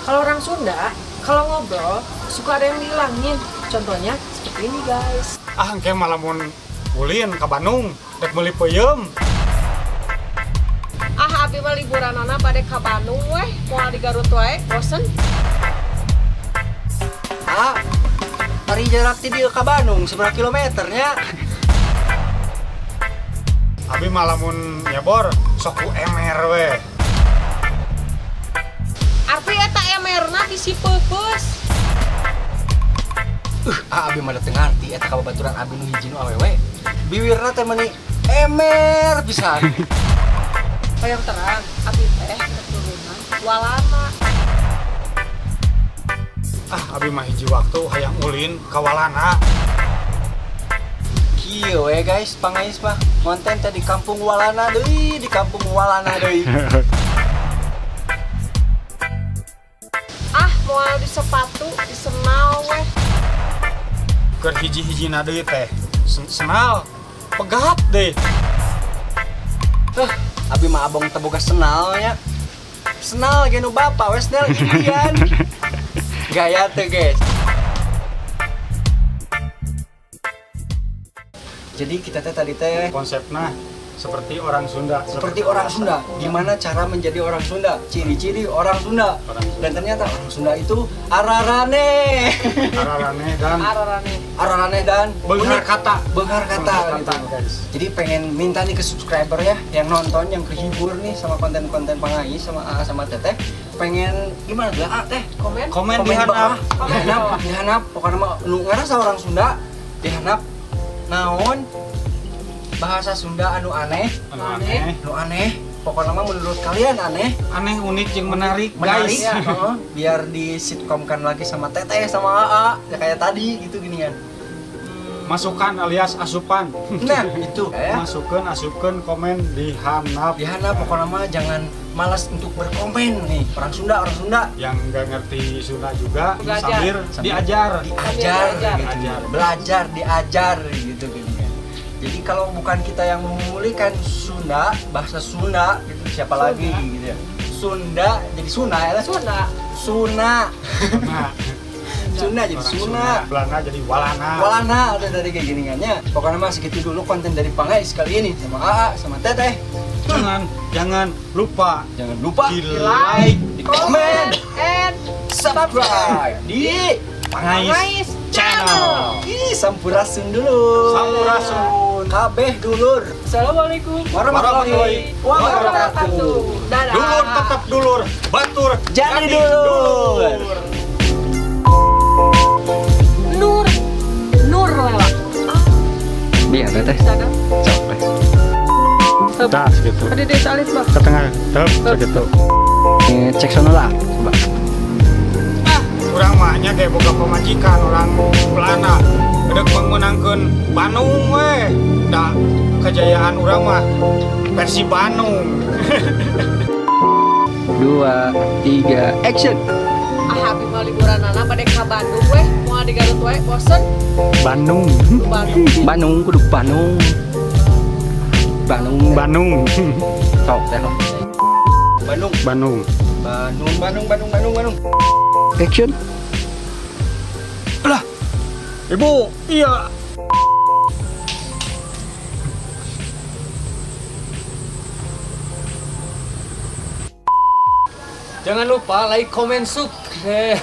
Kalau orang Sunda, kalau ngobrol suka ada yang bilangin. Contohnya seperti ini guys. Engke malah mun ulin ka Bandung dek meuli peuyeum. Abi mah liburanana bade ka Bandung weh, moal di Garut wae, bosen. Hari jarak ti dieu ka Bandung seberapa kilometernya? Abi malah mun nyebor sok ku emer we. Arti eta emerna bisi peupeus. Abi mah teu ngarti eta kababaturan abi nu hiji nu awewe. Biwirna teh meuni emer pisan. Yang terang, abi teh keturunan Walana. Abi mah hiji waktu hayang ulin ka Walana. Kieu we guys, pangais mah konten teh di kampung Walana deui, di kampung Walana deui. Moal di sepatu, di senal weh. Keur hiji-hijina deui teh senal pegat deh. Abi mah abong teu boga senalnya. Senal ge nu bapa wes nel ian. Gaya tuh guys. Jadi kita tadi Konsepnya seperti orang Sunda. seperti orang Sunda. Gimana cara menjadi orang Sunda? Ciri-ciri orang Sunda. Dan ternyata orang Sunda itu ararane. Ararane dan Beunghar kata gitu. guys. Jadi pengen minta nih ke subscriber ya, yang nonton, yang kehibur nih sama konten-konten Pangais sama AA sama Teteh. Pengen gimana tuh teh? Komen di handap. Dihanap. Pokoknya mah nu ngarasa orang Sunda dihanap naon bahasa Sunda anu aneh. Pokoknya mah menurut kalian aneh, Unik yang menarik guys. guys. Ya, biar di sitkomkan lagi sama Teteh sama AA ya kayak tadi gitu gini kan. Masukan alias asupan. Nah, itu ya. Masukkan komen di handap. Dihanap pokoknya mah jangan malas untuk berkomen nih. Orang Sunda Yang nggak ngerti Sunda juga Belajar. sambil diajar. Belajar, diajar gitu kan. Jadi kalau bukan kita yang memulihkan Sunda, bahasa Sunda gitu siapa lagi gitu ya. Sunda jadi Suna ya lah. Suna jadi Suna. Belanda jadi Walana. Walana ada dari kayak gini kan ya. Pokoknya mah segitu dulu konten dari Pangais kali ini sama AA sama Teteh. Jangan lupa di like, di komen, and subscribe di Pangais channel. Ih, sampurasun dulu. Sampurasun. Kabeh dulur. Assalamualaikum Warahmatullahi wabarakatuh. Dadah. Dulur tetap dulur, batur Jadi dulur. Nur lewat. Biar Teteh. Sana. Tas gitu. Ada desa alit bang. Ke tengah, segitu. Cek sono lah, coba. Urang mahnya kayak boga pemajikan orang Belanda. Kedek menangkeun Bandung we. Da kejayaan urang mah versi Bandung. 2, 3, action. Abi mah liburanana bade ka Bandung weh, moal di Garut wae, bosen. Bandung. Bandung kudu Bandung. Sok teh. Bandung. Action. Lah. Ibu, iya. Jangan lupa like, comment, subscribe.